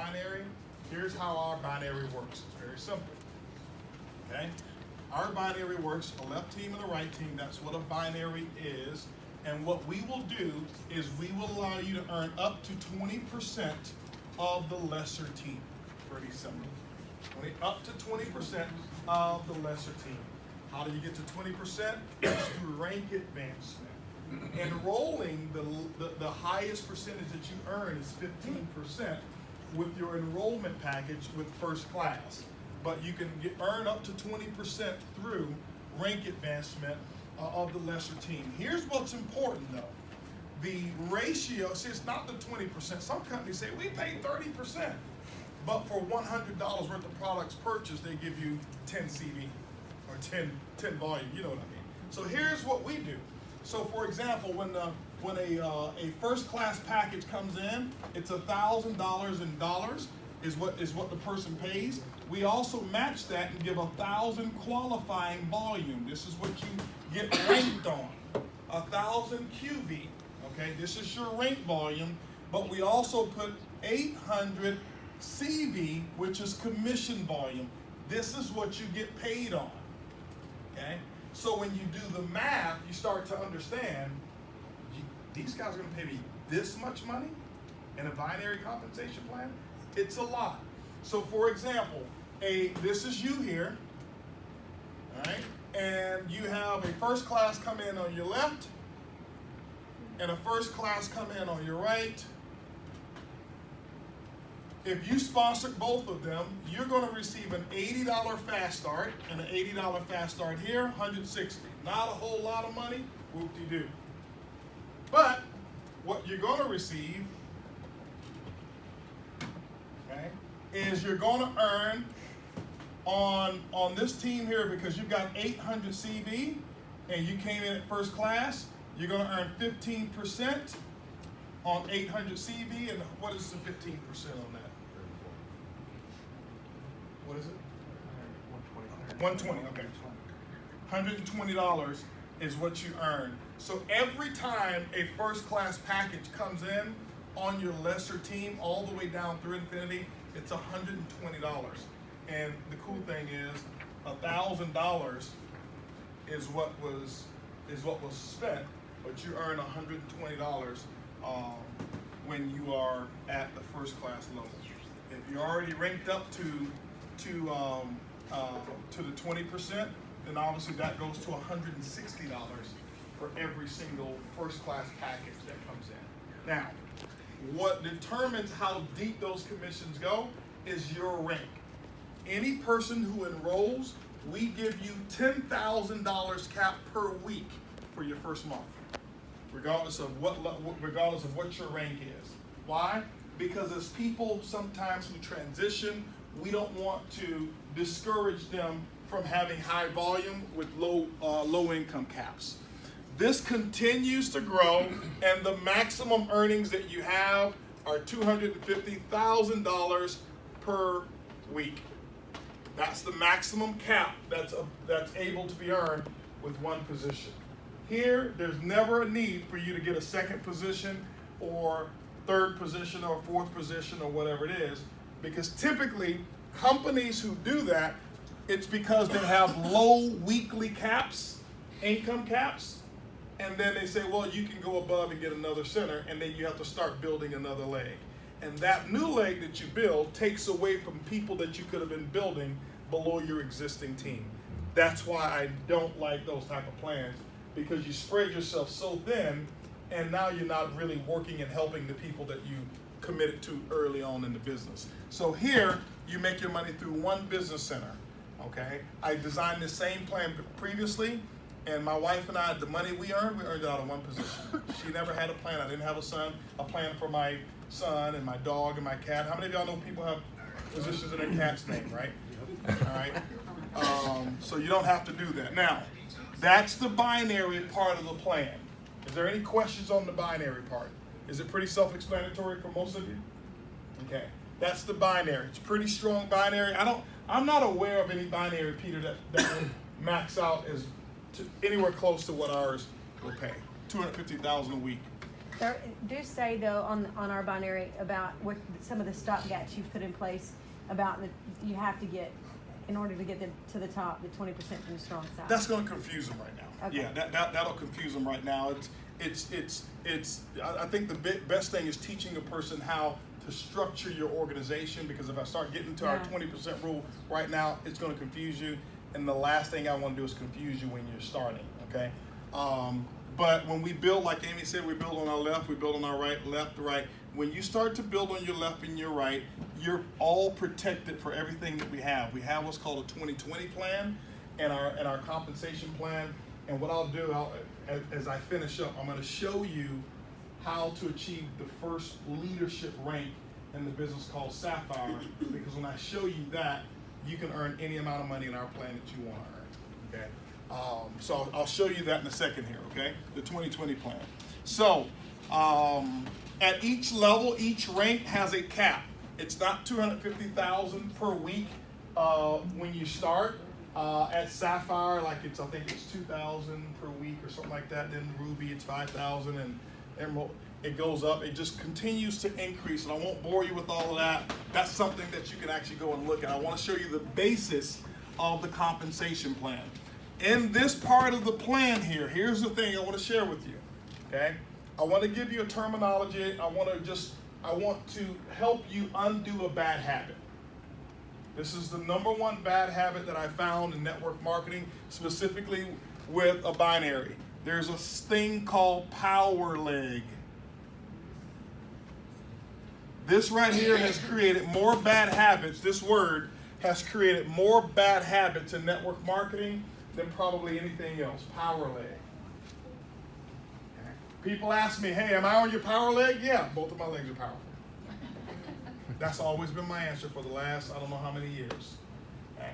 binary, here's how our binary works. It's very simple. Okay? Our binary works, the left team and the right team, that's what a binary is. And what we will do is we will allow you to earn up to 20% of the lesser team. Pretty simple. Up to 20% of the lesser team. How do you get to 20%? It's through rank advancement. Enrolling, the highest percentage that you earn is 15% with your enrollment package with first class. But you can earn up to 20% through rank advancement of the lesser team. Here's what's important though. The ratio, see, it's not the 20%. Some companies say, we pay 30%. But for $100 worth of products purchased, they give you 10 CV or 10 volume, you know what I mean. So here's what we do. So for example, when a first class package comes in, it's $1,000 in dollars is what the person pays. We also match that and give 1,000 qualifying volume. This is what you get ranked on. 1,000 QV. Okay, this is your rank volume, but we also put 800 CV, which is commission volume. This is what you get paid on. Okay, so when you do the math, you start to understand these guys are going to pay me this much money in a binary compensation plan. It's a lot. So for example, this is you here, all right, and you have a first class come in on your left and a first class come in on your right. If you sponsor both of them, you're going to receive an $80 fast start and an $80 fast start here, $160. Not a whole lot of money, whoop-de-doo. But what you're going to receive, okay, is you're going to earn on this team here, because you've got 800 CV and you came in at first class, you're going to earn 15% on 800 CV. And what is the 15% on that? What is it? 120. Okay. $120 is what you earn. So every time a first class package comes in on your lesser team, all the way down through infinity, it's $120. And the cool thing is, $1,000 is what was spent, but you earn $120 when you are at the first class level. If you're already ranked up to the 20%, then obviously that goes to $160 for every single first class package that comes in. Now, what determines how deep those commissions go is your rank. Any person who enrolls, we give you $10,000 cap per week for your first month, regardless of what your rank is. Why? Because as people sometimes who transition, we don't want to discourage them from having high volume with low income caps. This continues to grow, and the maximum earnings that you have are $250,000 per week. That's the maximum cap that's able to be earned with one position. Here, there's never a need for you to get a second position or third position or fourth position or whatever it is, because typically companies who do that, it's because they have low weekly caps, income caps, and then they say, well, you can go above and get another center, and then you have to start building another leg. And that new leg that you build takes away from people that you could have been building below your existing team. That's why I don't like those type of plans, because you spread yourself so thin, and now you're not really working and helping the people that you committed to early on in the business. So here, you make your money through one business center, okay? I designed the same plan previously, and my wife and I, the money we earned it out of one position. She never had a plan. I didn't have a plan for my son and my dog and my cat. How many of y'all know people have positions in their cat's name, right? All right. So you don't have to do that. Now, that's the binary part of the plan. Is there any questions on the binary part? Is it pretty self-explanatory for most of you? Okay. That's the binary. It's pretty strong binary. I'm not aware of any binary, Peter, that would max out as anywhere close to what ours will pay. $250,000 a week. There do say though on our binary about what some of the stopgaps you've put in place about you have to get in order to get them to the top, the 20% from the strong side. That's going to confuse them right now. Okay. Yeah, that'll confuse them right now. I think the best thing is teaching a person how to structure your organization, because if I start getting to our 20% rule right now, it's going to confuse you. And the last thing I want to do is confuse you when you're starting, okay? But when we build, like Amy said, we build on our left, we build on our right, left to right. When you start to build on your left and your right, you're all protected for everything that we have. We have what's called a 2020 plan and our compensation plan. And what I'll do, as I finish up, I'm going to show you how to achieve the first leadership rank in the business called Sapphire. Because when I show you that, you can earn any amount of money in our plan that you want to earn. Okay. So I'll show you that in a second here, okay? The 2020 plan. So at each level, each rank has a cap. It's not $250,000 per week when you start. At Sapphire, I think it's $2,000 per week or something like that. Then Ruby, it's $5,000, and Emerald, it goes up. It just continues to increase, and I won't bore you with all of that. That's something that you can actually go and look at. I want to show you the basis of the compensation plan. In this part of the plan here, here's the thing I want to share with you, okay? I want to give you a terminology. I want to help you undo a bad habit. This is the number one bad habit that I found in network marketing, specifically with a binary. There's a thing called power leg. This right here has created more bad habits. This word has created more bad habits in network marketing than probably anything else. Power leg. People ask me, hey, am I on your power leg? Yeah, both of my legs are powerful. That's always been my answer for the last, I don't know how many years. Okay.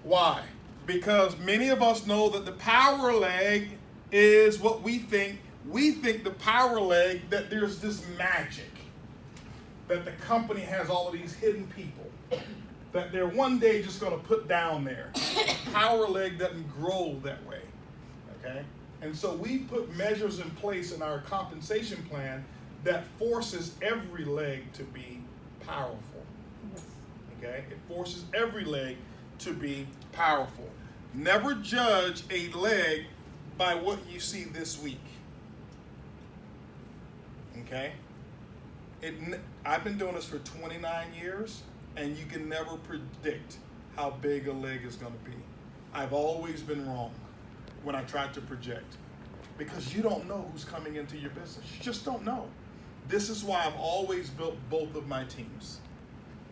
Why? Because many of us know that the power leg is what we think. We think the power leg, that there's this magic, that the company has all of these hidden people, that they're one day just going to put down there. Power leg doesn't grow that way, okay? And so we put measures in place in our compensation plan that forces every leg to be powerful, okay? It forces every leg to be powerful. Never judge a leg by what you see this week, okay? I've been doing this for 29 years, and you can never predict how big a leg is going to be. I've always been wrong when I tried to project, because you don't know who's coming into your business. You just don't know. This is why I've always built both of my teams.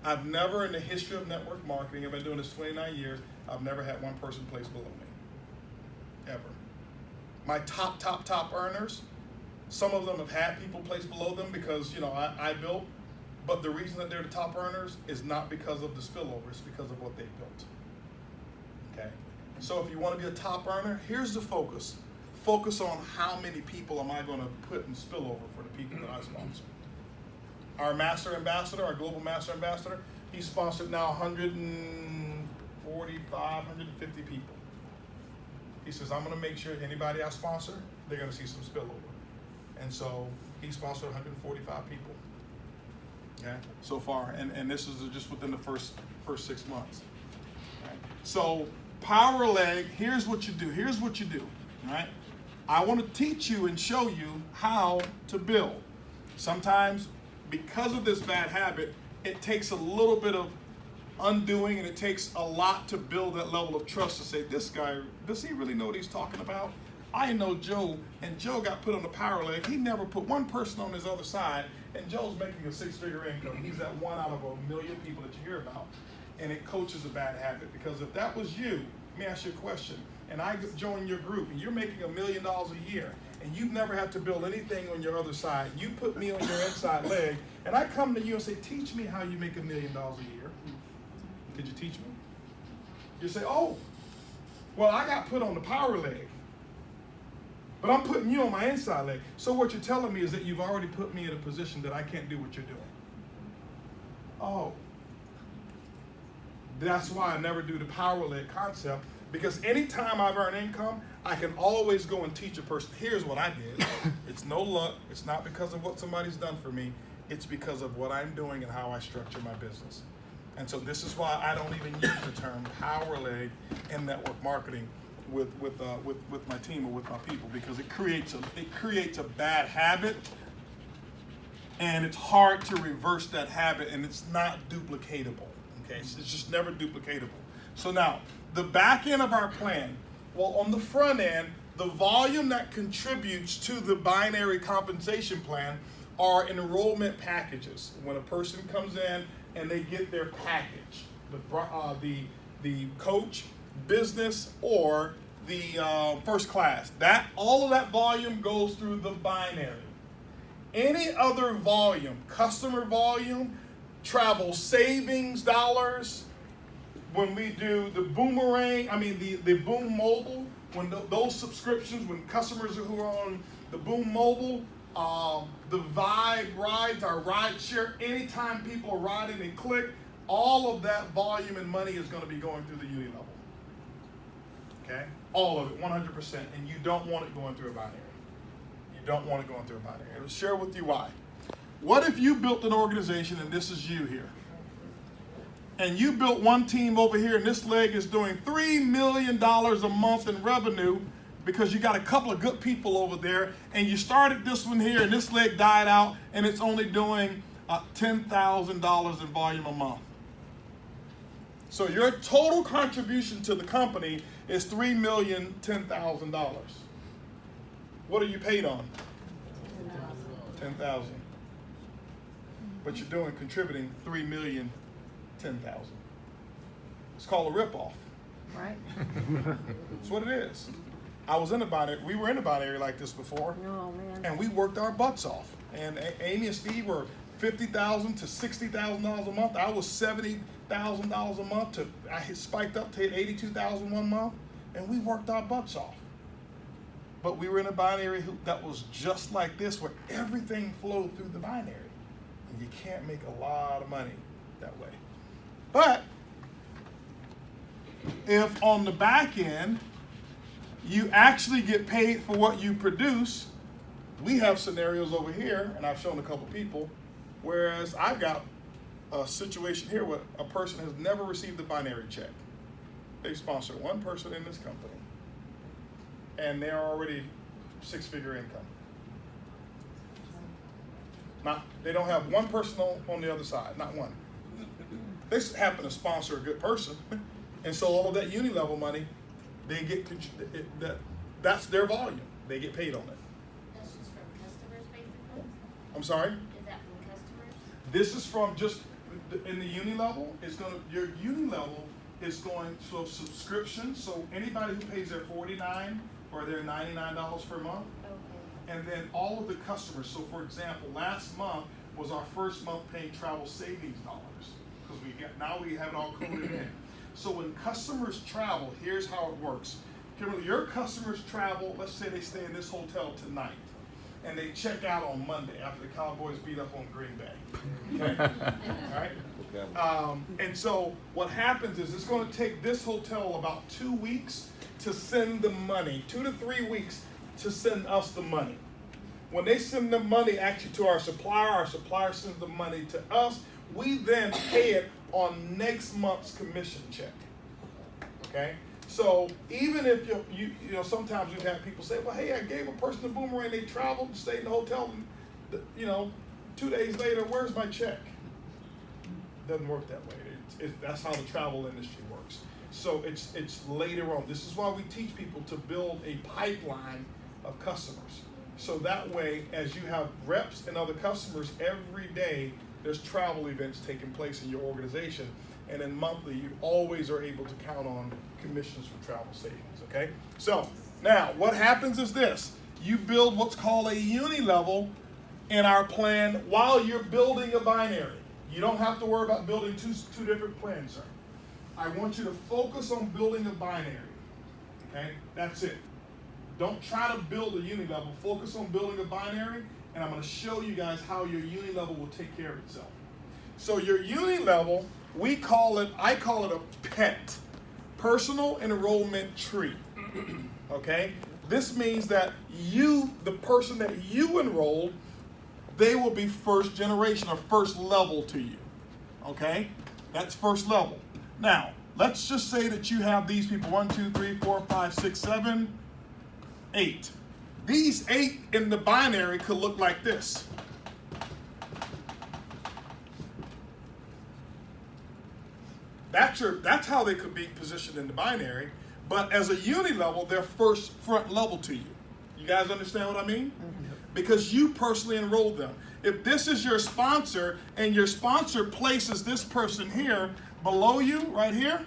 I've never, in the history of network marketing, I've been doing this 29 years, I've never had one person placed below me, ever. My top earners, some of them have had people placed below them because, I built, but the reason that they're the top earners is not because of the spillover, it's because of what they built, okay? So if you want to be a top earner, here's the focus. Focus on how many people am I going to put in spillover for the people that I sponsor. Our master ambassador, our global master ambassador, he's sponsored now 145, 150 people. He says, I'm going to make sure anybody I sponsor, they're going to see some spillover. And so he sponsored 145 people, okay, so far. And this is just within the first 6 months. Okay. So power leg, here's what you do. All right? I want to teach you and show you how to build. Sometimes, because of this bad habit, it takes a little bit of undoing, and it takes a lot to build that level of trust to say, this guy, does he really know what he's talking about? I know Joe, and Joe got put on the power leg. He never put one person on his other side, and Joe's making a 6-figure income. He's that one out of a million people that you hear about, and it coaches a bad habit. Because if that was you, let me ask you a question, and I join your group, and you're making $1 million a year, and you've never had to build anything on your other side. You put me on your inside leg, and I come to you and say, teach me how you make $1 million a year. Could you teach me? You say, oh, well, I got put on the power leg, but I'm putting you on my inside leg. So what you're telling me is that you've already put me in a position that I can't do what you're doing. Oh. That's why I never do the power leg concept, because anytime I've earned income, I can always go and teach a person, here's what I did. It's no luck. It's not because of what somebody's done for me. It's because of what I'm doing and how I structure my business. And so this is why I don't even use the term power leg in network marketing with my team or with my people, because it creates a bad habit, and it's hard to reverse that habit, and it's not duplicatable. Okay, so it's just never duplicatable. So now the back end of our plan. Well, on the front end, the volume that contributes to the binary compensation plan are enrollment packages. When a person comes in and they get their package, the coach, business, or the first class, all of that volume goes through the binary. Any other volume, customer volume, travel savings dollars, when we do the boomerang, the Boom Mobile, when those subscriptions, when customers who are on the Boom Mobile, the Vibe rides, our ride share, anytime people are riding, they click, all of that volume and money is going to be going through the uni level. Okay? All of it, 100%. And you don't want it going through a binary. You don't want it going through a binary. I'll share with you why. What if you built an organization, and this is you here, and you built one team over here, and this leg is doing $3 million a month in revenue because you got a couple of good people over there, and you started this one here, and this leg died out, and it's only doing $10,000 in volume a month. So your total contribution to the company is $3,010,000. What are you paid on? $10,000. But you're contributing $3,010,000. It's called a ripoff. Right. That's what it is. We were in a binary like this before. Oh, man. And we worked our butts off. And Amy and Steve were $50,000 to $60,000 a month. I was $70,000 a month. I spiked up to $82,000 one month, and we worked our butts off. But we were in a binary that was just like this, where everything flowed through the binary. And you can't make a lot of money that way. But if on the back end, you actually get paid for what you produce, we have scenarios over here, and I've shown a couple people, whereas I've got a situation here where a person has never received a binary check. They sponsor one person in this company, and they're already six-figure income. They don't have one person on the other side, not one. They happen to sponsor a good person, and so all of that uni-level money, they get that's their volume. They get paid on it. That's just from customers, basically? I'm sorry? Is that from customers? This is from just in the uni level. Your uni level is going so subscription. So anybody who pays their $49 or their $99 per month, Okay. and then all of the customers. So for example, last month was our first month paying travel savings dollars, because we have it all coded in. So when customers travel, here's how it works. Kimberly, your customers travel, let's say they stay in this hotel tonight, and they check out on Monday after the Cowboys beat up on Green Bay. Okay? All right? And so what happens is it's going to take this hotel about 2 weeks to send the money, 2 to 3 weeks to send us the money. When they send the money actually to our supplier sends the money to us, we then pay it on next month's commission check. Okay? So even if you sometimes we've had people say, well, hey, I gave a person a boomerang, they traveled and stayed in the hotel, and 2 days later, where's my check? Doesn't work that way. That's how the travel industry works. So it's later on. This is why we teach people to build a pipeline of customers. So that way, as you have reps and other customers, every day there's travel events taking place in your organization. And then monthly, you always are able to count on commissions for travel savings, okay? So now what happens is this. You build what's called a uni level in our plan while you're building a binary. You don't have to worry about building two different plans, sir. I want you to focus on building a binary, okay? That's it. Don't try to build a uni level. Focus on building a binary, and I'm going to show you guys how your uni level will take care of itself. So your uni level, I call it a PET, personal enrollment tree. Okay? This means that you, the person that you enrolled, they will be first generation or first level to you. Okay? That's first level. Now, let's just say that you have these people 1, 2, 3, 4, 5, 6, 7, 8. These 8 in the binary could look like this. That's how they could be positioned in the binary. But as a uni level, they're first front level to you. You guys understand what I mean? Because you personally enrolled them. If this is your sponsor and your sponsor places this person here below you, right here,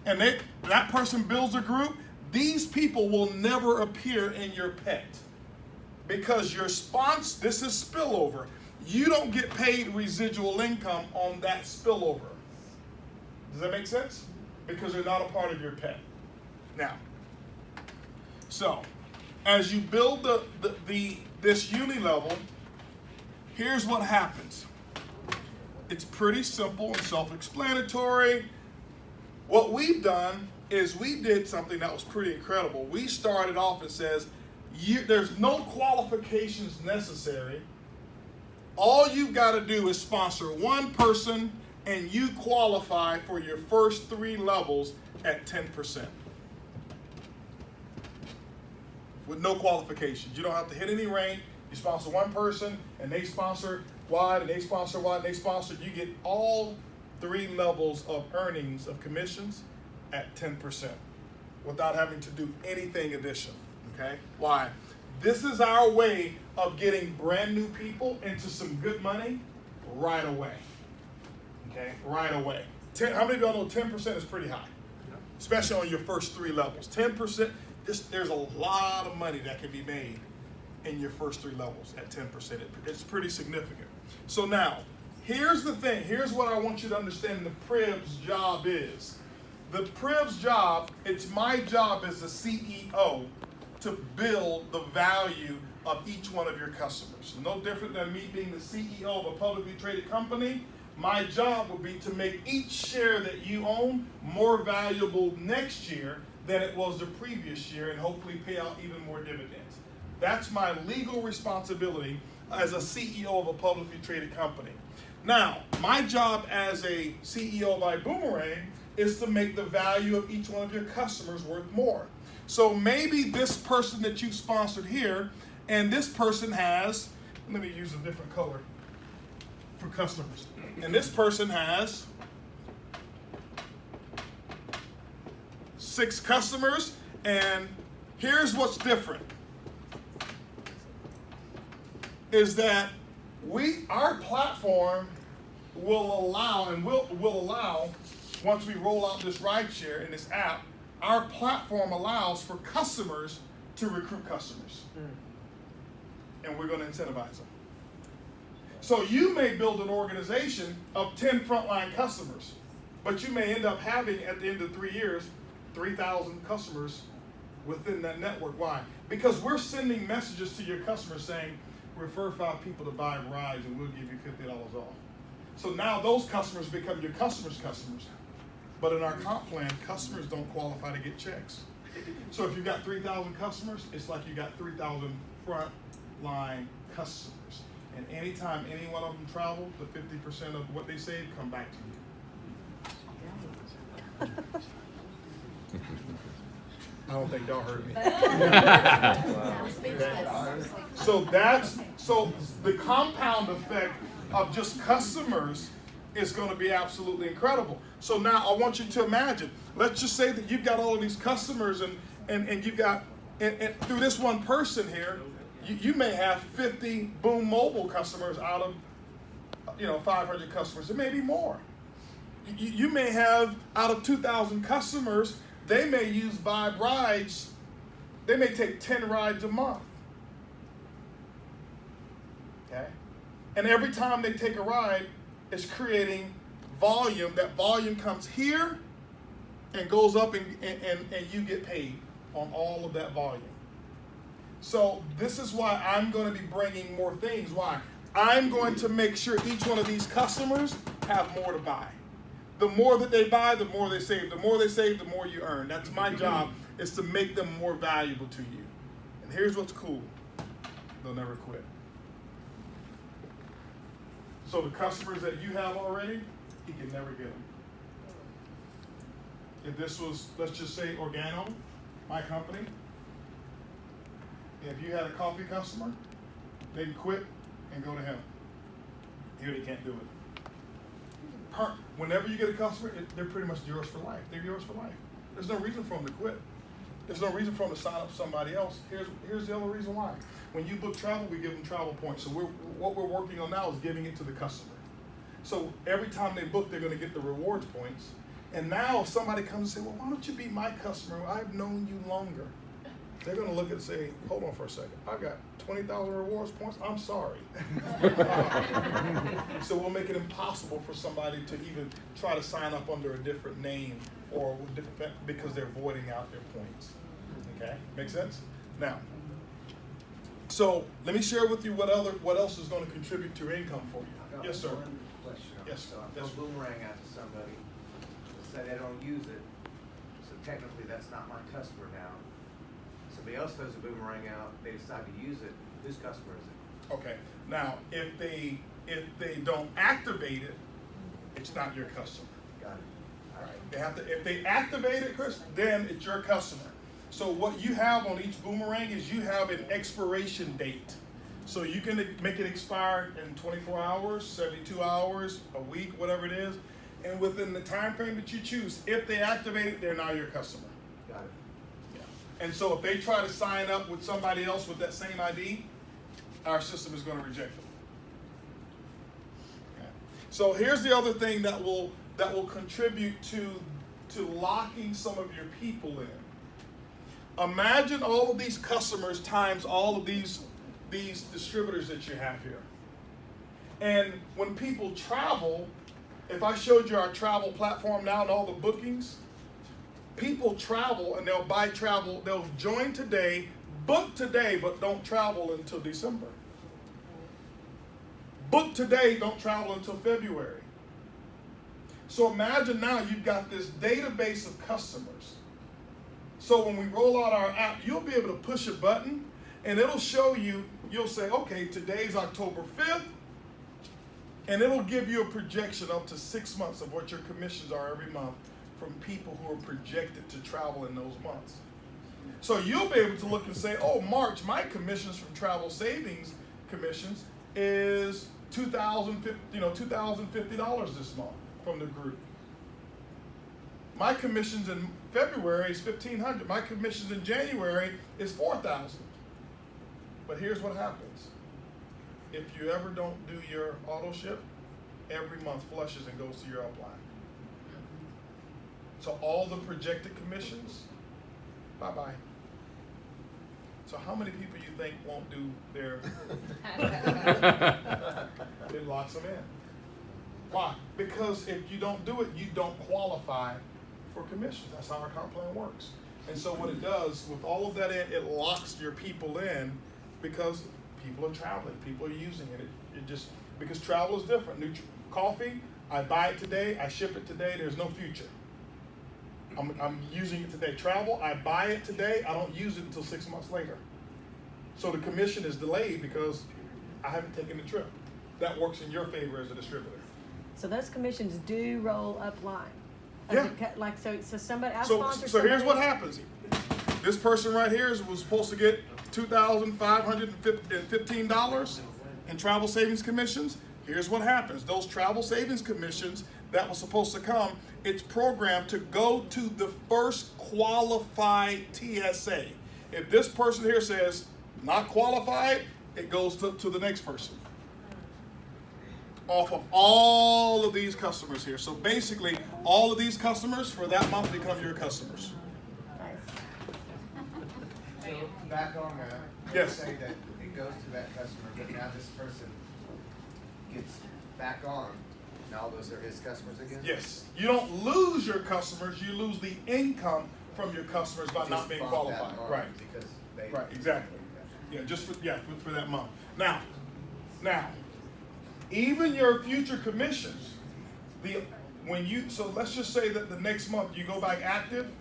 and that person builds a group, these people will never appear in your pet. Because your sponsor, this is spillover. You don't get paid residual income on that spillover. Does that make sense? Because they're not a part of your pet. Now, so as you build this uni level, here's what happens. It's pretty simple and self-explanatory. What we've done is we did something that was pretty incredible. We started off and says, there's no qualifications necessary. All you've got to do is sponsor one person and you qualify for your first 3 levels at 10%. With no qualifications. You don't have to hit any rank. You sponsor one person and they sponsor Y and they sponsor Y and they sponsor. You get all 3 levels of earnings of commissions at 10% without having to do anything additional. Okay? Why? This is our way of getting brand new people into some good money right away. Okay? Right away. How many of y'all know 10% is pretty high? Especially on your first 3 levels. 10%, there's a lot of money that can be made in your first 3 levels at 10%. It's pretty significant. So now, here's the thing. Here's what I want you to understand the Priv's job is. The Priv's job, it's my job as the CEO to build the value of each one of your customers. No different than me being the CEO of a publicly traded company. My job would be to make each share that you own more valuable next year than it was the previous year and hopefully pay out even more dividends. That's my legal responsibility as a CEO of a publicly traded company. Now, my job as a CEO of iBoomerang is to make the value of each one of your customers worth more. So maybe this person that you sponsored here, and this person has, let me use a different color for customers. And this person has 6 customers, and here's what's different. Is that our platform will allow, once we roll out this rideshare in this app, our platform allows for customers to recruit customers. And we're going to incentivize them. So you may build an organization of 10 frontline customers, but you may end up having, at the end of 3 years, 3,000 customers within that network. Why? Because we're sending messages to your customers saying, refer 5 people to buy rides and we'll give you $50 off. So now those customers become your customers' customers. But in our comp plan, customers don't qualify to get checks. So if you've got 3,000 customers, it's like you got 3,000 frontline customers. And anytime any one of them travel, the 50% of what they save come back to you. I don't think y'all heard me. So the compound effect of just customers is going to be absolutely incredible. So now I want you to imagine, let's just say that you've got all of these customers and you've got, and through this one person here, you may have 50 Boom Mobile customers out of 500 customers. It may be more. You may have out of 2,000 customers, they may use Vibe Rides. They may take 10 rides a month. Okay? And every time they take a ride, it's creating volume. That volume comes here and goes up and you get paid on all of that volume. So this is why I'm going to be bringing more things. Why? I'm going to make sure each one of these customers have more to buy. The more that they buy, the more they save. The more they save, the more you earn. That's my job It's to make them more valuable to you. And here's what's cool. They'll never quit. So the customers that you have already, he can never get them. If this was, let's just say Organo, my company, if you had a coffee customer, they'd quit and go to him. Here they can't do it. Whenever you get a customer, they're pretty much yours for life. They're yours for life. There's no reason for them to quit. There's no reason for them to sign up somebody else. Here's the other reason why. When you book travel, we give them travel points. So what we're working on now is giving it to the customer. So every time they book, they're going to get the rewards points. And now if somebody comes and say, well, why don't you be my customer? I've known you longer. They're going to look and say, hold on for a second. I've got 20,000 rewards points. I'm sorry. So we'll make it impossible for somebody to even try to sign up under a different name or different, because they're voiding out their points. Okay, make sense? Now, so let me share with you what else is going to contribute to your income for you. Yes, sir. One question. Yes. So I throw a boomerang out to somebody, say they don't use it, so technically that's not my customer now. Somebody else throws a boomerang out, they decide to use it, whose customer is it? Okay. Now, if they don't activate it, it's not your customer. Got it. All right. They have to. If they activate it, Chris, then it's your customer. So what you have on each boomerang is you have an expiration date. So you can make it expire in 24 hours, 72 hours, a week, whatever it is, and within the time frame that you choose, if they activate it, they're now your customer. Got it. And so if they try to sign up with somebody else with that same ID, our system is going to reject them. Okay. So here's the other thing that will contribute to locking some of your people in. Imagine all of these customers times all of these distributors that you have here. And when people travel, if I showed you our travel platform now and all the bookings, people travel and they'll buy travel, they'll join today, book today, but don't travel until December. Book today, don't travel until February. So imagine now you've got this database of customers. So when we roll out our app, you'll be able to push a button and it'll show you, you'll say, okay, today's October 5th, and it'll give you a projection up to 6 months of what your commissions are every month from people who are projected to travel in those months. So you'll be able to look and say, oh, March, my commissions from travel savings commissions is $2,050 this month from the group. My commissions in February is $1,500. My commissions in January is $4,000. But here's what happens. If you ever don't do your auto ship, every month flushes and goes to your upline. So all the projected commissions, bye-bye. So how many people you think won't do their, it locks them in. Why? Because if you don't do it, you don't qualify for commissions. That's how our comp plan works. And so what it does, with all of that in, it locks your people in because people are traveling, people are using it. It just, because travel is different. Coffee, I buy it today, I ship it today, there's no future. I'm using it today. Travel, I buy it today, I don't use it until 6 months later. So the commission is delayed because I haven't taken the trip. That works in your favor as a distributor. So those commissions do roll up line. Yeah. Like so somebody I So sponsor here's somebody- what happens. This person right here was supposed to get $2,515 in travel savings commissions. Here's what happens. Those travel savings commissions that was supposed to come, it's programmed to go to the first qualified TSA. If this person here says not qualified, it goes to the next person. Off of all of these customers here. So basically, all of these customers for that month become your customers. Nice. So back on that, Yes. say that it goes to that customer, but now this person gets back on, and all those are his customers again? Yes. You don't lose your customers, you lose the income from your customers by not Just being bump qualified. that line Right. Because they. Right, exactly. Yeah, just for that month. Now, even your future commissions, so let's just say that the next month you go back active,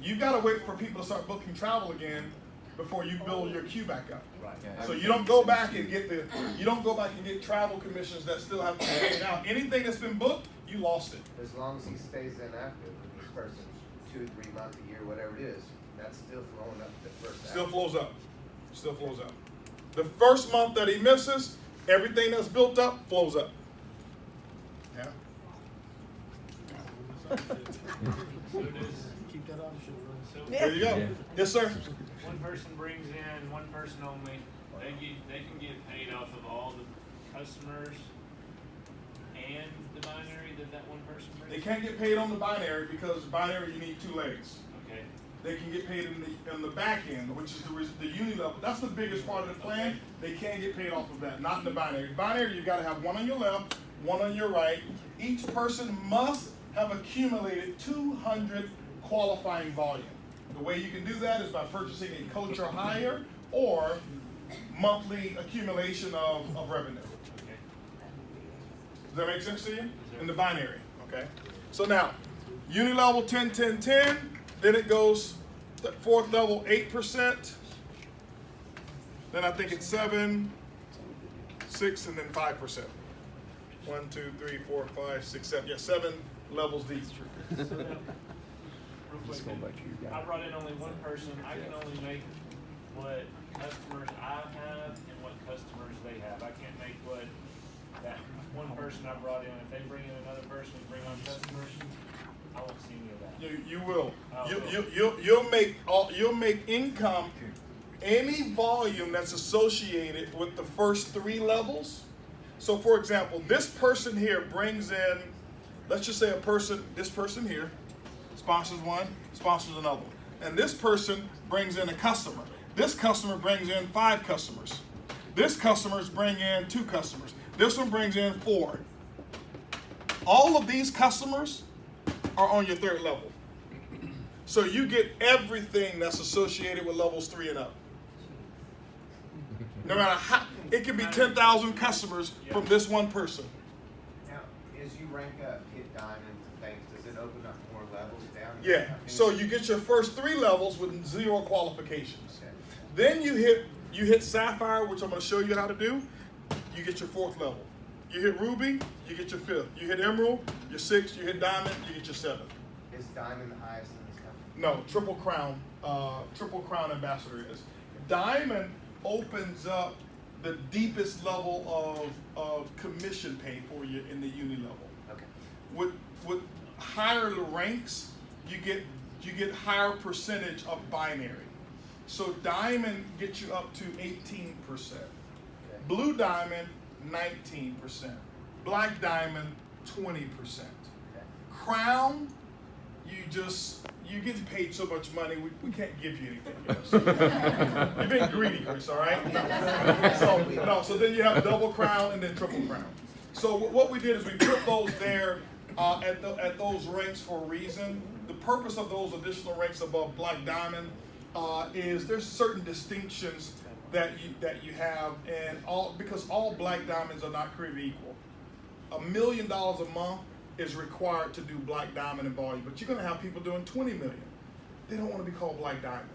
You got to wait for people to start booking travel again before you build your queue back up. Right. So you don't go back and get travel commissions that still have to be paid out. Anything that's been booked, you lost it. As long as he stays inactive with this person, 2, 3 months, a year, whatever it is, that's still flowing up the first Still half. flows up. Still flows up. The first month that he misses, everything that's built up flows up. Yeah. So does, Keep that option running. so There you go. Yeah. Yes, sir. one person brings in, one person only, they can get paid off of all the customers and the binary that one person brings? They can't get paid on the binary because binary you need 2 legs. Okay, They can get paid in the back end, which is the uni level. That's the biggest part of the plan. They can't get paid off of that, not in the binary. Binary, you gotta have one on your left, one on your right. Each person must have accumulated 200 qualifying volume. The way you can do that is by purchasing a coach or hire or monthly accumulation of revenue. okay. Does that make sense to you? In the binary, okay? So now, uni level 10, 10, 10, then it goes, the fourth level 8%, then I think it's 7, 6, and then 5%. 1, 2, 3, 4, 5, 6, 7, yeah, 7 levels deep. So now, real quick, I brought in only one person, I can only make what customers I have and what customers they have. I can't make what that one person I brought in, if they bring in another person and bring on customers, I won't see any of that. You will. Oh, You'll make income any volume that's associated with the first 3 levels. So for example, this person here brings in, let's just say this person here sponsors one, sponsors another one. And this person brings in a customer. This customer brings in 5 customers. This customer's bring in 2 customers. This one brings in 4. All of these customers are on your 3rd level. So you get everything that's associated with levels 3 and up. No matter how, it can be 10,000 customers from this one person. Now, as you rank up, hit diamonds and things, does it open up more levels down? Yeah, so you get your first 3 levels with 0 qualifications. Okay. Then you hit Sapphire, which I'm going to show you how to do. You get your 4th level. You hit Ruby, you get your 5th. You hit Emerald, your 6th. You hit Diamond, you get your 7th. Is diamond the highest in this company? No, Triple Crown Ambassador is. Diamond opens up the deepest level of commission pay for you in the uni level. Okay. With higher ranks, you get higher percentage of binary. So Diamond gets you up to 18%. Okay. Blue Diamond, 19%. Black Diamond, 20%. Okay. Crown, you get paid so much money, we can't give you anything. You're being greedy, Chris, all right? So then you have double crown and then triple crown. So what we did is we put those there at those ranks for a reason. The purpose of those additional ranks above Black Diamond is there's certain distinctions that you have, and because all Black Diamonds are not created equal. $1 million a month is required to do Black Diamond in volume, but you're going to have people doing 20 million. They don't want to be called Black Diamond.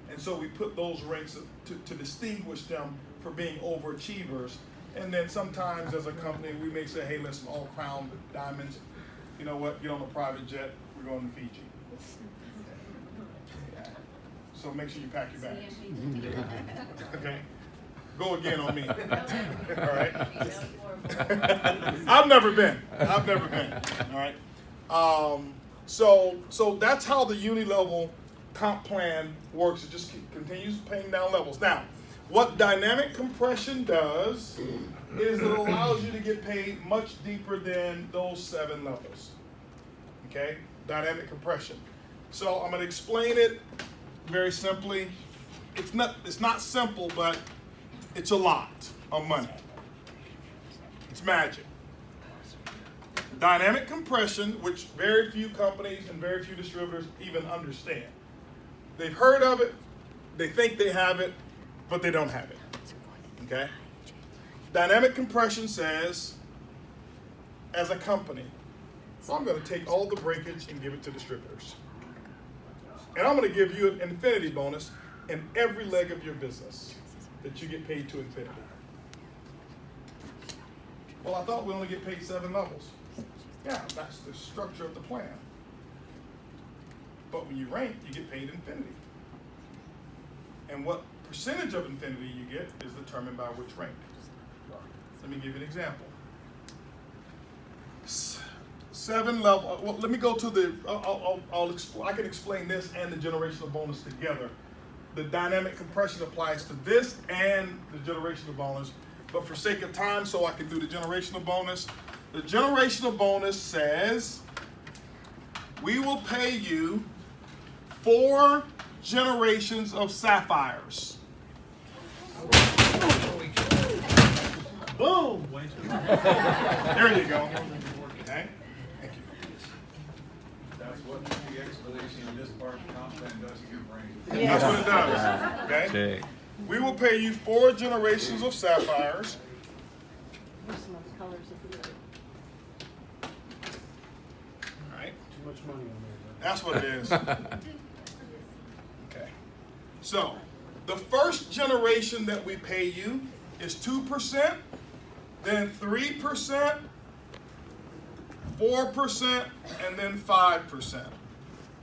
And so we put those ranks to distinguish them for being overachievers. And then sometimes as a company, we may say, hey, listen, all Crown Diamonds, you know what, get on a private jet, we're going to Fiji. So make sure you pack your bags. Okay? Go again on me. All right? I've never been. All right? So that's how the uni level comp plan works. It just continues paying down levels. Now, what dynamic compression does is it allows you to get paid much deeper than those 7 levels. Okay? Dynamic compression. So I'm going to explain it very simply. It's not simple, but it's a lot of money. It's magic. Dynamic compression, which very few companies and very few distributors even understand. They've heard of it, they think they have it, but they don't have it. Okay? Dynamic compression says, as a company, I'm going to take all the breakage and give it to distributors. And I'm gonna give you an infinity bonus in every leg of your business that you get paid to infinity. Well, I thought we only get paid 7 levels. Yeah, that's the structure of the plan. But when you rank, you get paid infinity. And what percentage of infinity you get is determined by which rank. Let me give you an example. 7 level. Well, let me go to the. I can explain this and the generational bonus together. The dynamic compression applies to this and the generational bonus. But for sake of time, so I can do the generational bonus. The generational bonus says we will pay you 4 generations of sapphires. Boom! There you go. Okay. Thank you. That's what the explanation in this part of the comp plan does to your brain. Yeah. That's what it does. Okay. We will pay you 4 generations of sapphires. Here's some of the colors if you like. All right. Too much money on there. That's what it is. Okay. So, the first generation that we pay you is 2%, then 3%, 4%, and then 5%.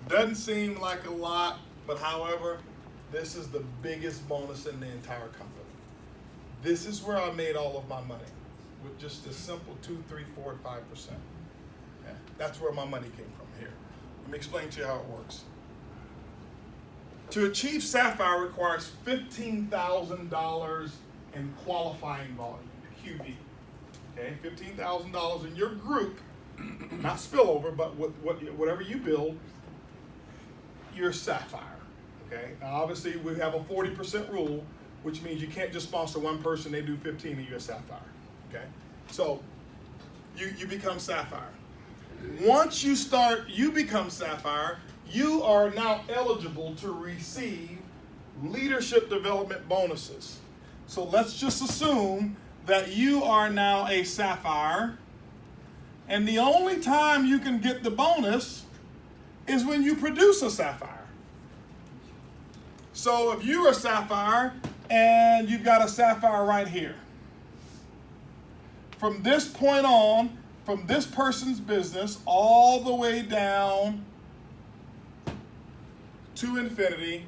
Doesn't seem like a lot, but however, this is the biggest bonus in the entire company. This is where I made all of my money, with just a simple 2, 3, 4, and 5%. Yeah, that's where my money came from here. Let me explain to you how it works. To achieve Sapphire requires $15,000 in qualifying volume, QV. Okay, $15,000 in your group, not spillover, but whatever you build, you're Sapphire. Okay, now obviously we have a 40% rule, which means you can't just sponsor one person, they do 15 and you're a Sapphire. Okay, so you become Sapphire. Once you become Sapphire, you are now eligible to receive leadership development bonuses. So let's just assume that you are now a Sapphire, and the only time you can get the bonus is when you produce a Sapphire. So if you're a Sapphire and you've got a Sapphire right here, from this point on, from this person's business all the way down to infinity,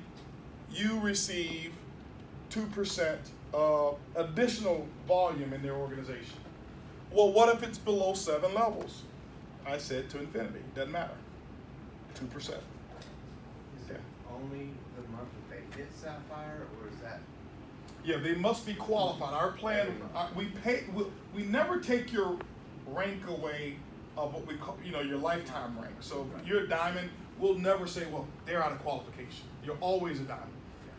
you receive 2% of additional volume in their organization. Well, what if it's below 7 levels? I said to infinity, doesn't matter. 2%. Is it only the month that they hit Sapphire, or is that? Yeah, they must be qualified. Our plan, we never take your rank away of what we call, your lifetime rank. So if you're a diamond, we'll never say, well, they're out of qualification. You're always a diamond.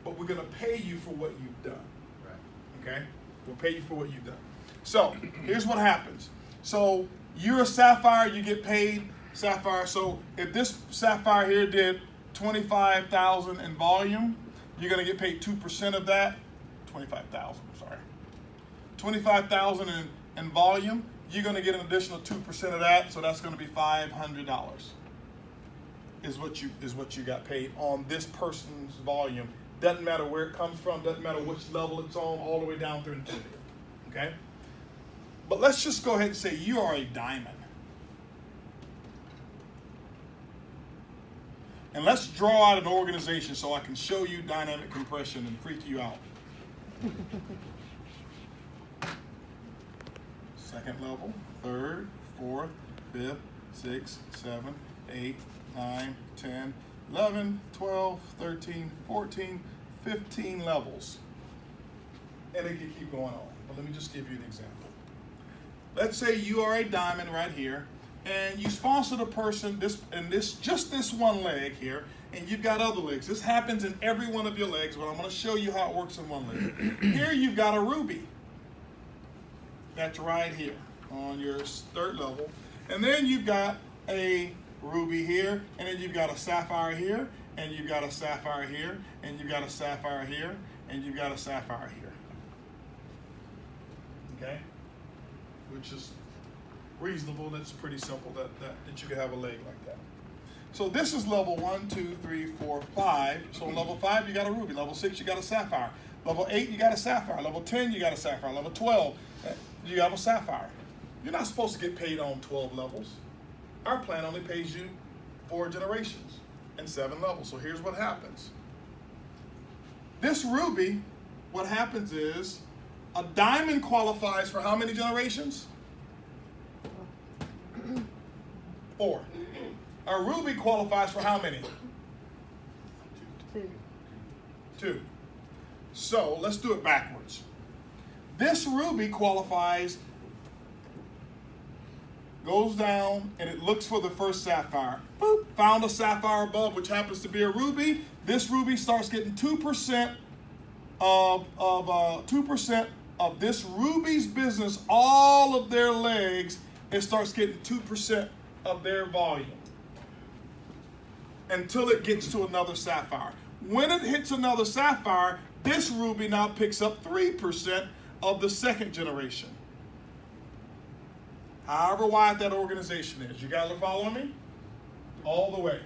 But we're going to pay you for what you've done. Right. Okay? We'll pay you for what you've done. So here's what happens. So you're a Sapphire, you get paid Sapphire. So if this Sapphire here did 25,000 in volume, you're going to get paid 2% of that. 25,000, sorry. 25,000 in volume, you're going to get an additional 2% of that, so that's going to be $500 is what you got paid on this person's volume. Doesn't matter where it comes from, doesn't matter which level it's on, all the way down through infinity. Okay? But let's just go ahead and say you are a diamond. And let's draw out an organization so I can show you dynamic compression and freak you out. Second level, third, fourth, fifth, sixth, seventh, 8, 9, 10, 11, 12, 13, 14, 15 levels. And it can keep going on. But let me just give you an example. Let's say you are a diamond right here, and you sponsored a person just this one leg here, and you've got other legs. This happens in every one of your legs, but I'm going to show you how it works in one leg. Here you've got a ruby. That's right here on your third level. And then you've got a ruby here, and then you've got a sapphire here, and you've got a sapphire here, and you've got a sapphire here, and you've got a sapphire here. Okay? Which is reasonable. That's pretty simple that you could have a leg like that. So this is level 1, 2, 3, 4, 5. So on level 5, you got a ruby. Level 6, you got a sapphire. Level 8, you got a sapphire. Level 10, you got a sapphire. Level 12, you have a sapphire. You're not supposed to get paid on 12 levels. Our plan only pays you 4 generations and 7 levels. So here's what happens. This ruby, what happens is a diamond qualifies for how many generations? 4. A ruby qualifies for how many? 2. 2. So let's do it backwards. This ruby qualifies, goes down, and it looks for the first sapphire. Boop, found a sapphire above, which happens to be a ruby. This ruby starts getting 2% of this ruby's business, all of their legs. It starts getting 2% of their volume until it gets to another sapphire. When it hits another sapphire, this ruby now picks up 3% of the second generation. However wide that organization is. You guys are following me? All the way.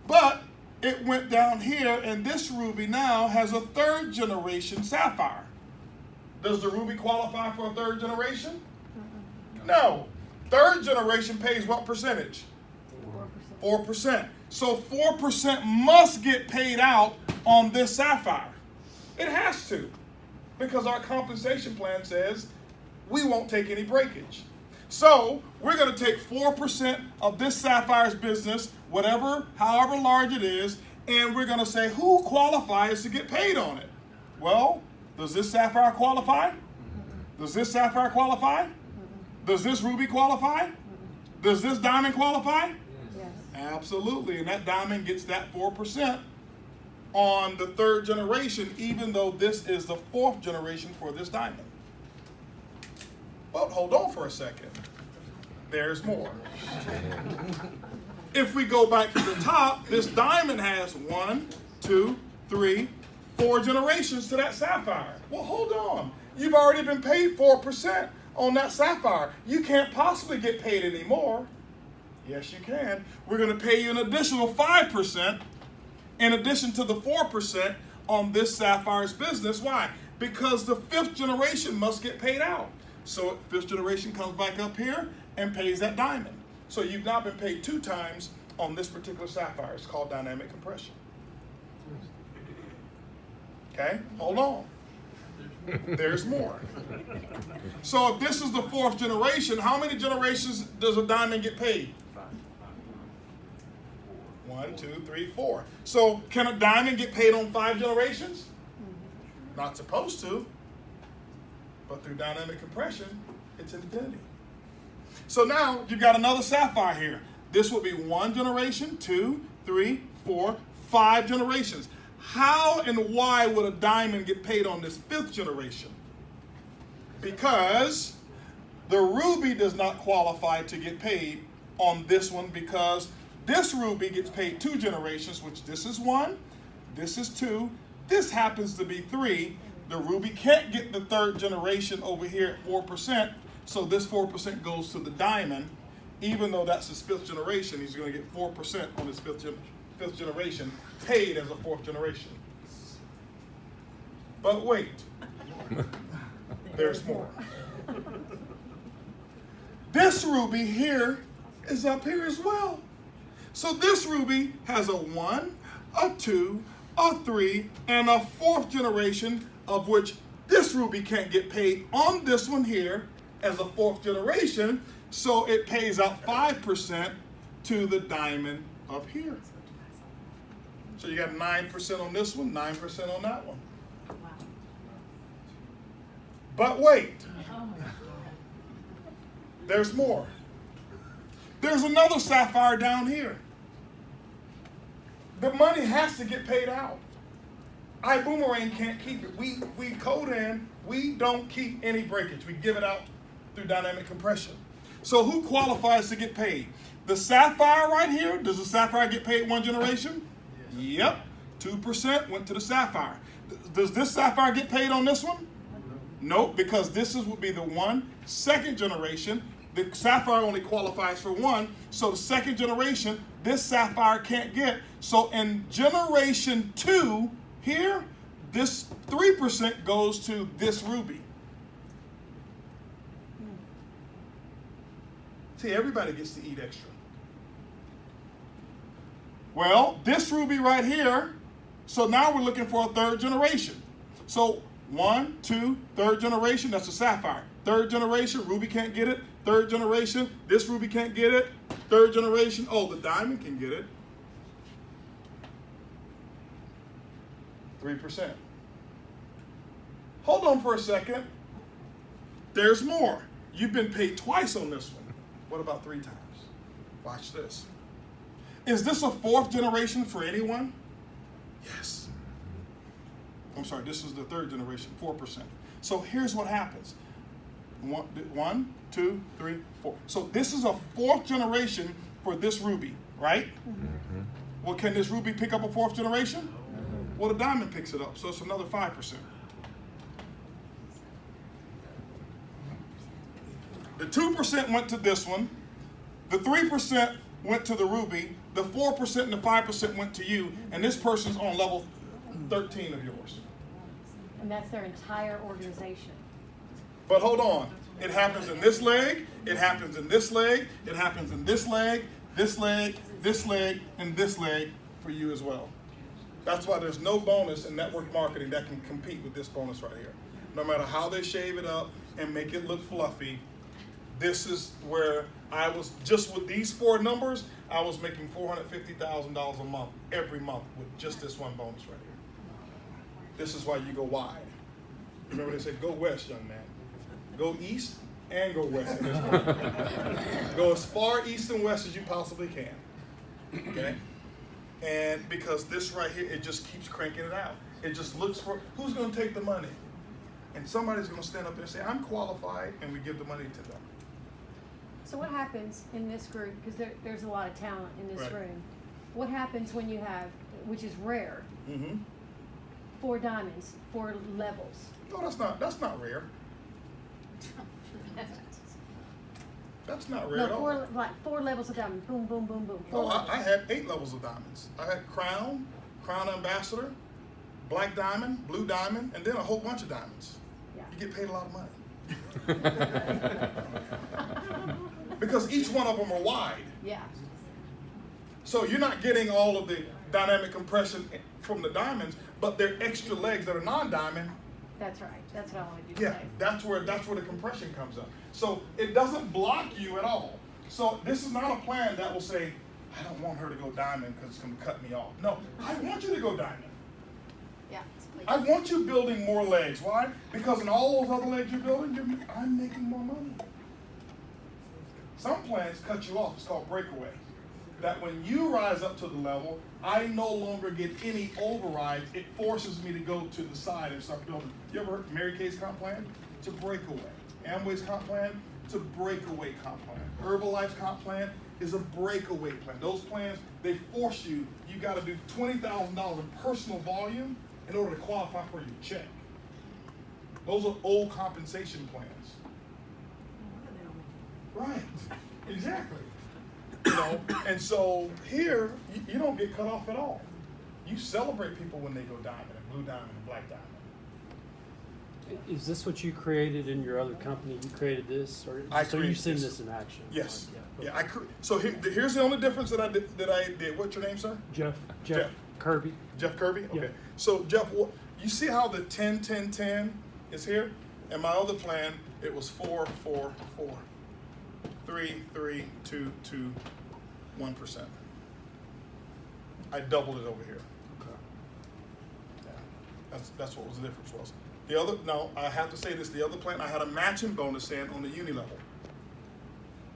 But it went down here, and this ruby now has a 3rd generation sapphire. Does the ruby qualify for a 3rd generation? No. 3rd generation pays what percentage? 4%. So 4% must get paid out on this sapphire. It has to, because our compensation plan says we won't take any breakage. So we're going to take 4% of this sapphire's business, however large it is, and we're going to say who qualifies to get paid on it. Well, does this sapphire qualify? Does this sapphire qualify? Does this ruby qualify? Does this diamond qualify? Yes. Absolutely, and that diamond gets that 4% on the 3rd generation, even though this is the 4th generation for this diamond. But hold on for a second. There's more. If we go back to the top, this diamond has 1, 2, 3, 4 generations to that sapphire. Well, hold on. You've already been paid 4% on that sapphire. You can't possibly get paid any more. Yes, you can. We're going to pay you an additional 5% in addition to the 4% on this sapphire's business. Why? Because the 5th generation must get paid out. So 5th generation comes back up here and pays that diamond. So you've now been paid 2 times on this particular sapphire. It's called dynamic compression. Okay, hold on. There's more. So if this is the 4th generation, how many generations does a diamond get paid? 1, 2, 3, 4. So can a diamond get paid on 5 generations? Not supposed to. But through dynamic compression, it's infinity. So now you've got another sapphire here. This will be 1 generation, 2, 3, 4, 5 generations. How and why would a diamond get paid on this 5th generation? Because the ruby does not qualify to get paid on this one, because this ruby gets paid 2 generations, which this is 1, this is 2, this happens to be 3. The ruby can't get the 3rd generation over here at 4%, so this 4% goes to the diamond. Even though that's his 5th generation, he's going to get 4% on his 5th generation, paid as a 4th generation. But wait, there's more. This ruby here is up here as well. So this ruby has a 1, a 2, a 3, and a 4th generation, of which this ruby can't get paid on this one here as a 4th generation, so it pays out 5% to the diamond up here. So you got 9% on this one, 9% on that one. But wait, there's more. There's another sapphire down here. The money has to get paid out. iBoomerang can't keep it. We code in, we don't keep any breakage. We give it out through dynamic compression. So who qualifies to get paid? The sapphire right here, does the sapphire get paid 1 generation? Yep, 2% went to the sapphire. Does this sapphire get paid on this one? Nope, because this would be the 2nd generation. the Sapphire only qualifies for one. So the second generation, this Sapphire can't get. So in generation 2 here, this 3% goes to this Ruby. See, everybody gets to eat extra. Well, this Ruby right here, so now we're looking for a third generation. So 1, 2, third generation, that's a Sapphire. Third generation, Ruby can't get it. Third generation, this Ruby can't get it. Third generation, oh, the Diamond can get it. 3%. Hold on for a second. There's more. You've been paid twice on this one. What about 3 times? Watch this. Is this a 4th generation for anyone? Yes. I'm sorry, this is the 3rd generation, 4%. So here's what happens. 1, 2, 3, 4. So this is a 4th generation for this Ruby, right? Mm-hmm. Well, can this Ruby pick up a 4th generation? Mm-hmm. Well, the Diamond picks it up, so it's another 5%. The 2% went to this one. The 3% went to the Ruby. The 4% and the 5% went to you. And this person's on level 13 of yours. And that's their entire organization. But hold on. It happens in this leg. It happens in this leg. It happens in this leg, this leg, this leg, and this leg for you as well. That's why there's no bonus in network marketing that can compete with this bonus right here. No matter how they shave it up and make it look fluffy, this is where I was, just with these 4 numbers, I was making $450,000 a month, every month, with just this one bonus right here. This is why you go wide. Remember they said, go west, young man. Go east and go west. Go as far east and west as you possibly can. Okay? And because this right here, it just keeps cranking it out. It just looks for, who's going to take the money? And somebody's going to stand up there and say, I'm qualified, and we give the money to them. So what happens in this group, because there's a lot of talent in this Right. room, what happens when you have, which is rare, Mm-hmm. 4 diamonds, 4 levels? No, that's not rare. That's not rare at No, all. 4 levels of diamond, boom, boom, boom, boom. 4 Oh, levels. I had 8 levels of diamonds. I had Crown Ambassador, Black Diamond, Blue Diamond, and then a whole bunch of diamonds. Yeah. You get paid a lot of money. Because each one of them are wide. Yeah. So you're not getting all of the dynamic compression from the diamonds, but they're extra legs that are non-diamond. That's right. That's what I wanted you to Yeah, say. that's where the compression comes up. So it doesn't block you at all. So this is not a plan that will say, I don't want her to go diamond because it's going to cut me off. No, I want you to go diamond. Yeah. I want you building more legs. Why? Because in all those other legs you're building, I'm making more money. Some plans cut you off. It's called breakaway. That when you rise up to the level, I no longer get any overrides. It forces me to go to the side and start building. You ever heard Mary Kay's comp plan? It's a breakaway. Amway's comp plan? It's a breakaway comp plan. Herbalife's comp plan is a breakaway plan. Those plans, they force you, you got to do $20,000 in personal volume in order to qualify for your check. Those are old compensation plans. Right, exactly. You know, and so here, you don't get cut off at all. You celebrate people when they go diamond and blue diamond and black diamond. Is this what you created in your other company? You created this, or I so created you've seen this. this in action? Yes. Yeah. Yeah. So here's the only difference that I did. What's your name, sir? Jeff Jeff. Kirby. Jeff Kirby? Okay. Yeah. So Jeff, you see how the 10, 10, 10 is here? In my other plan, it was 4, 4, 4. 3, 3, 2, 2, 1%. I doubled it over here. Okay. Yeah. That's what the difference was. The other, no, I have to say this, the other plan, I had a matching bonus in on the uni level.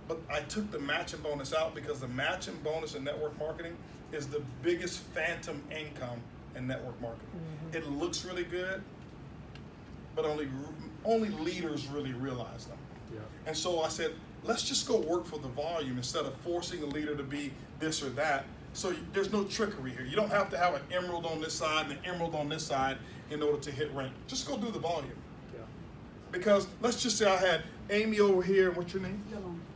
But I took the matching bonus out because the matching bonus in network marketing is the biggest phantom income in network marketing. Mm-hmm. It looks really good, but only leaders really realize them. Yeah. And so I said, let's just go work for the volume instead of forcing a leader to be this or that. So there's no trickery here. You don't have to have an emerald on this side and an emerald on this side in order to hit rank. Just go do the volume. Yeah. Because let's just say I had Amy over here, what's your name?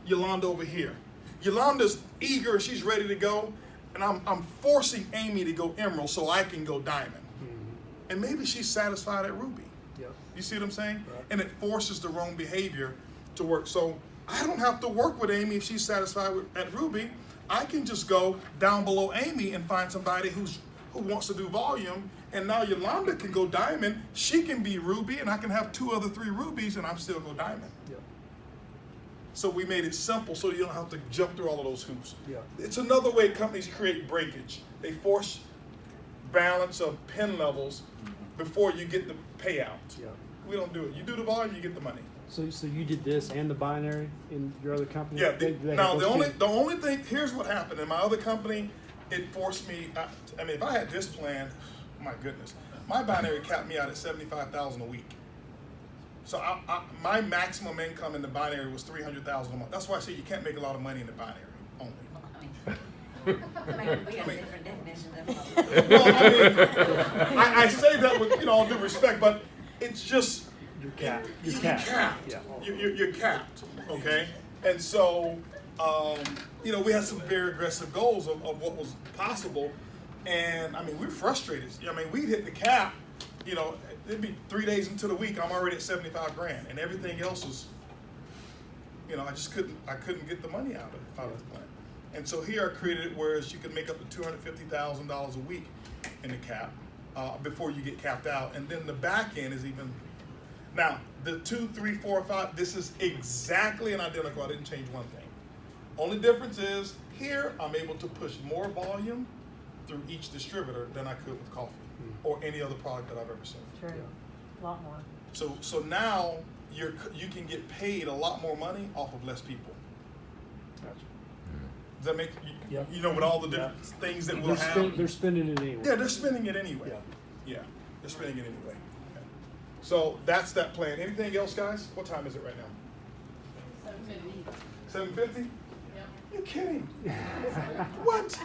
Yolanda over here. Yolanda's eager, she's ready to go, and I'm forcing Amy to go emerald so I can go diamond. Mm-hmm. And maybe she's satisfied at ruby. Yep. You see what I'm saying? Right. And it forces the wrong behavior to work. So I don't have to work with Amy if she's satisfied at ruby. I can just go down below Amy and find somebody who wants to do volume. And now Yolanda can go diamond. She can be ruby, and I can have 2 other 3 rubies, and I'm still go diamond. Yep. So we made it simple so you don't have to jump through all of those hoops. Yeah. It's another way companies create breakage. They force balance of pin levels before you get the payout. Yeah. We don't do it. You do the volume, you get the money. So you did this and the binary in your other company? Yeah. They had Now those the only thing, here's what happened in my other company. It forced me. I mean, if I had this plan, my goodness, my binary capped me out at $75,000 a week. So my maximum income in the binary was $300,000 a month. That's why I say you can't make a lot of money in the binary only. We have different definitions of Well, I mean, I say that with all due respect, but it's just You're capped. you're capped. Yeah. You're capped. Okay, and so we had some very aggressive goals of what was possible, and I mean we were frustrated. I mean we hit the cap. It'd be 3 days into the week, I'm already at $75,000, and everything else was, I just couldn't get the money out of the plan. And so here I created it where you could make up to $250,000 a week in the cap before you get capped out, and then the back end is even. Now the 2, 3, 4, 5. This is exactly an identical. I didn't change one thing. Only difference is here I'm able to push more volume through each distributor than I could with coffee or any other product that I've ever seen. True. A lot more. So now you can get paid a lot more money off of less people. Gotcha. Does that make Yep. with all the different things that we'll have? They're spending it anyway. Yeah, they're spending it anyway. Yeah, they're spending it anyway. Okay. So that's that plan. Anything else, guys? What time is it right now? 7:50. You're kidding. What?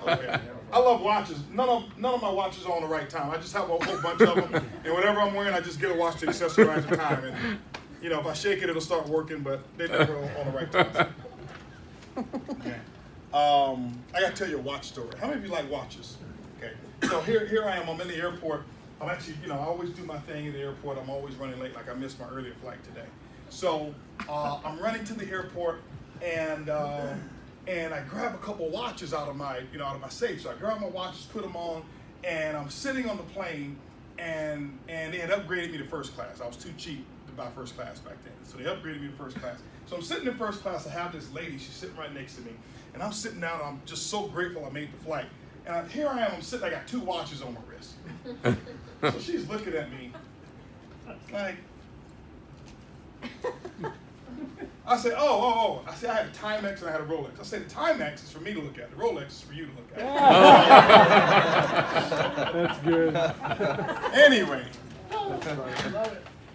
Okay. I love watches. None of my watches are on the right time. I just have a whole bunch of them, and whatever I'm wearing, I just get a watch to accessorize the time. And if I shake it, it'll start working, but they never on the right time. Okay. I gotta tell you a watch story. How many of you like watches? Okay. So here I am. I'm in the airport. I'm actually, I always do my thing at the airport. I'm always running late. Like I missed my earlier flight today. So I'm running to the airport, and I grab a couple watches out of my safe. So I grab my watches, put them on, and I'm sitting on the plane, and they had upgraded me to first class. I was too cheap to buy first class back then, so they upgraded me to first class. So I'm sitting in first class. I have this lady. She's sitting right next to me, and I'm sitting down. And I'm just so grateful I made the flight. And here I am. I'm sitting. I got 2 watches on my wrist. So she's looking at me like. I say, oh. I say I had a Timex and I had a Rolex. I say the Timex is for me to look at. The Rolex is for you to look at. That's good. Anyway. All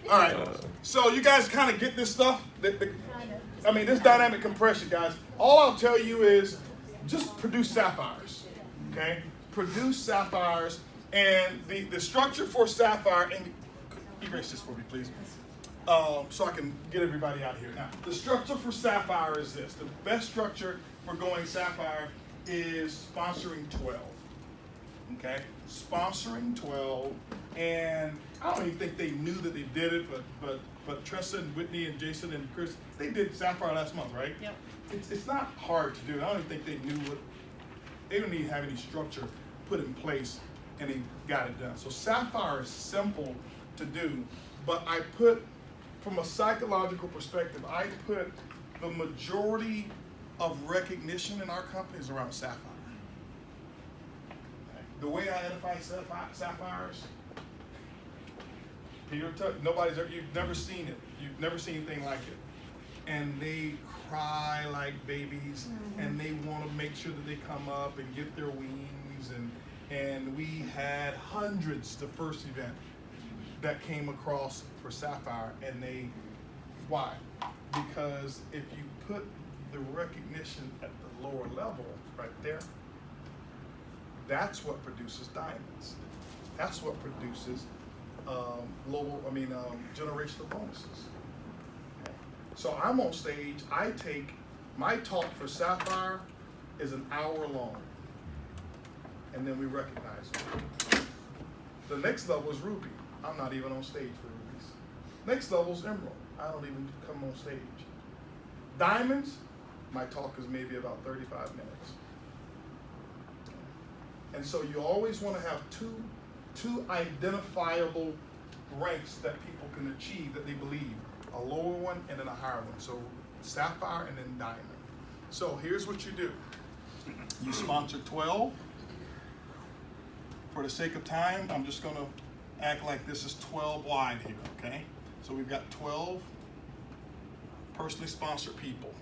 right. So you guys kind of get this stuff. This dynamic compression, guys. All I'll tell you is just produce sapphires. Okay? Produce sapphires. And the structure for sapphire, and erase this for me, please. So I can get everybody out of here. Now, the structure for sapphire is this. The best structure for going sapphire is sponsoring 12. Okay? Sponsoring 12. And I don't even think they knew that they did it, but Tressa and Whitney and Jason and Chris, they did sapphire last month, right? Yep. It's not hard to do. I don't even think they knew they don't even have any structure put in place, and they got it done. So sapphire is simple to do, but I put, from a psychological perspective, I put the majority of recognition in our company is around sapphire. The way I identify sapphires, Peter, you've never seen it. You've never seen anything like it. And they cry like babies, and they want to make sure that they come up and get their wings. And we had hundreds the first event that came across for sapphire, and why? Because if you put the recognition at the lower level right there, that's what produces diamonds. That's what produces generational bonuses. So I'm on stage, my talk for Sapphire is an hour long. And then we recognize it. The next level is Ruby. I'm not even on stage for Rubies. Next level is Emerald. I don't even come on stage. Diamonds, my talk is maybe about 35 minutes. And so you always want to have two identifiable ranks that people can achieve that they believe. A lower one and then a higher one. So Sapphire and then Diamond. So here's what you do. You sponsor 12. For the sake of time, I'm just going to act like this is 12 wide here, okay? So we've got 12 personally sponsored people.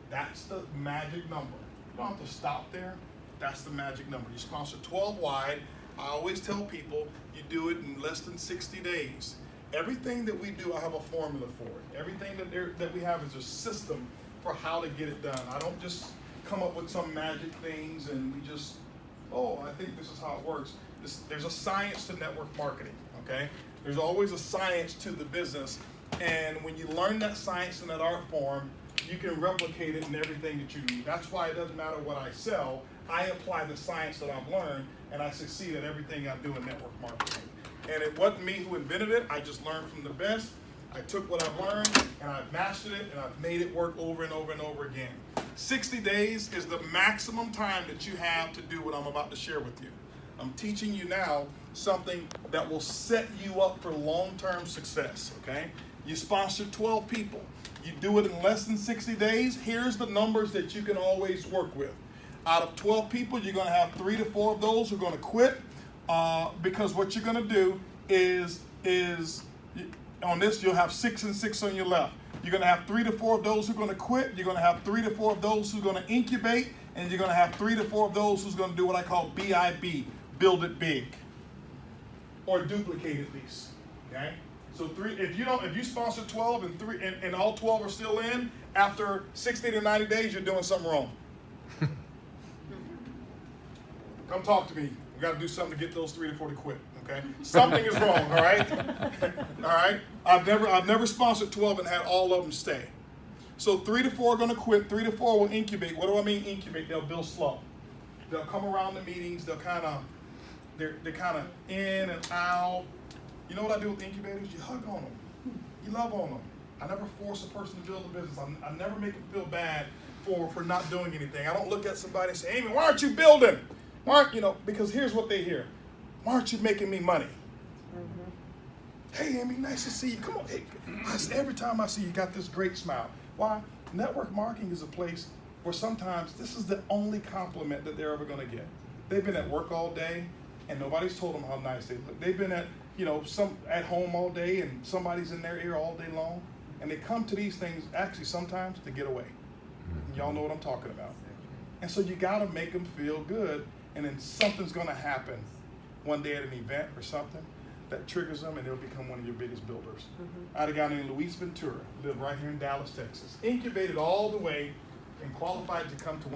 That's the magic number. You don't have to stop there. That's the magic number. You sponsor 12 wide. I always tell people you do it in less than 60 days. Everything that we do, I have a formula for it. Everything that we have is a system for how to get it done. I don't just come up with some magic things and we just, oh, I think this is how it works. There's a science to network marketing, okay? There's always a science to the business. And when you learn that science in that art form, you can replicate it in everything that you do. That's why it doesn't matter what I sell. I apply the science that I've learned, and I succeed at everything I do in network marketing. And it wasn't me who invented it. I just learned from the best. I took what I've learned, and I've mastered it, and I've made it work over and over and over again. 60 days is the maximum time that you have to do what I'm about to share with you. I'm teaching you now something that will set you up for long-term success, okay? You sponsor 12 people. You do it in less than 60 days. Here's the numbers that you can always work with. Out of 12 people, you're going to have 3 to 4 of those who are going to quit because what you're going to do is on this, you'll have 6 and 6 on your left. You're going to have 3 to 4 of those who are going to quit. You're going to have 3 to 4 of those who are going to incubate. And you're going to have 3 to 4 of those who's going to do what I call BIB, build it big. Or duplicate at least, okay? So if you sponsor 12 and all 12 are still in, after 60 to 90 days, you're doing something wrong. Come talk to me. We got to do something to get those 3 to 4 to quit, okay? Something is wrong, all right? All right? I've never sponsored 12 and had all of them stay. So 3 to 4 are going to quit. 3 to 4 will incubate. What do I mean incubate? They'll build slow. They'll come around the meetings. They're kind of in and out. You know what I do with incubators? You hug on them. You love on them. I never force a person to build a business. I never make them feel bad for not doing anything. I don't look at somebody and say, Amy, why aren't you building? Because here's what they hear. Why aren't you making me money? Mm-hmm. Hey, Amy, nice to see you. Come on. Hey, every time I see you, you got this great smile. Why? Network marketing is a place where sometimes this is the only compliment that they're ever going to get. They've been at work all day, and nobody's told them how nice they look. They've been at home all day, and somebody's in their ear all day long, and they come to these things actually sometimes to get away. And y'all know what I'm talking about. And so you got to make them feel good, and then something's going to happen one day at an event or something that triggers them, and they'll become one of your biggest builders. I had a guy named Luis Ventura, lived right here in Dallas, Texas, incubated all the way and qualified to come to one